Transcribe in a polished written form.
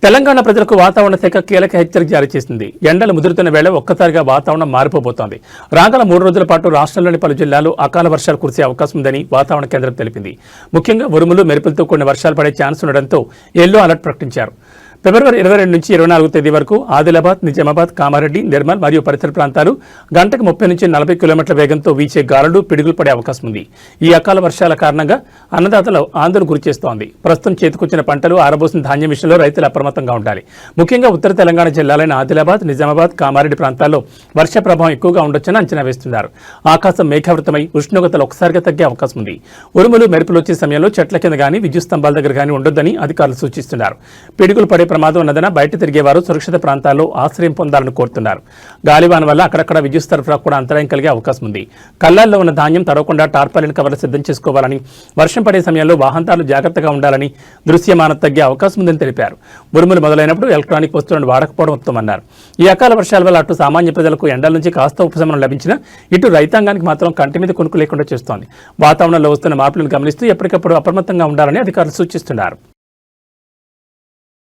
తెలంగాణ ప్రజలకు వాతావరణ శాఖ కీలక హెచ్చరిక జారీ చేసింది. ఎండలు ముదురుతున్న వేళ ఒక్కసారిగా వాతావరణం మారిపోబోతోంది. రాగల 3 రోజుల పాటు రాష్ట్రంలోని పలు జిల్లాల్లో అకాల వర్షాలు కురిసే అవకాశం ఉందని వాతావరణ కేంద్రం తెలిపింది. ముఖ్యంగా ఉరుములు, మెరుపులతో కూడిన వర్షాలు పడే ఛాన్స్ ఉండడంతో ఎల్లో అలర్ట్ ప్రకటించారు. ఫిబ్రవరి 22 నుంచి 24 తేదీ వరకు ఆదిలాబాద్, నిజామాబాద్, కామారెడ్డి, నిర్మల్ మరియు పరిసర ప్రాంతాలు గంటకు 30 నుంచి 40 కిలోమీటర్ల వేగంతో వీచే గాలులు, పిడుగులు పడే అవకాశం ఉంది. ఈ అకాల వర్షాల కారణంగా అన్నదాతలు ఆందోళన గురిచేస్తోంది. ప్రస్తుతం చేతికొచ్చిన పంటలు, ఆరబోసిన ధాన్యం విషయంలో రైతులు అప్రమత్తంగా ఉండాలి. ముఖ్యంగా ఉత్తర తెలంగాణ జిల్లాలైన ఆదిలాబాద్, నిజామాబాద్, కామారెడ్డి ప్రాంతాల్లో వర్ష ప్రభావం ఎక్కువగా ఉండొచ్చని అంచనా వేస్తున్నారు. ఆకాశం మేఘావృతమై ఉష్ణోగ్రతలు ఒకసారిగా తగ్గే అవకాశం ఉంది. ఉరుములు, మెరుపులు వచ్చే సమయంలో చెట్ల కింద గానీ, విద్యుత్ స్తంభాల దగ్గర గానీ ఉండొద్దని అధికారులు సూచిస్తున్నారు. పిడుగులు పడే ప్రమాదం ఉన్నదన బయట తిరిగేవారు సురక్షిత ప్రాంతాల్లో ఆశ్రయం పొందాలని కోరుతున్నారు. గాలివాన వల్ల అక్కడక్కడ విద్యుత్ సరఫరా కూడా అంతరాయం కలిగే అవకాశం ఉంది. కళ్ళాల్లో ఉన్న ధాన్యం తడవకుండా టార్పాలిన్ కవర్లు సిద్ధం చేసుకోవాలని, వర్షం పడే సమయంలో వాహనదారులు జాగ్రత్తగా ఉండాలని, దృశ్యమానత తగ్గే అవకాశం ఉందని తెలిపారు. ఉరుములు మొదలైనప్పుడు ఎలక్ట్రానిక్ వస్తువులను వాడకపోవడం ఉత్తమన్నారు. ఈ అకాల వర్షాల వల్ల అటు సామాన్య ప్రజలకు ఎండల నుంచి కాస్త ఉపశమనం లభించినా ఇటు రైతాంగానికి మాత్రం కంటి మీద కొనుక్కు లేకుండా చేస్తోంది. వాతావరణంలో వస్తున్న మార్పులను గమనిస్తూ ఎప్పటికప్పుడు అప్రమత్తంగా ఉండాలని అధికారులు సూచిస్తున్నారు.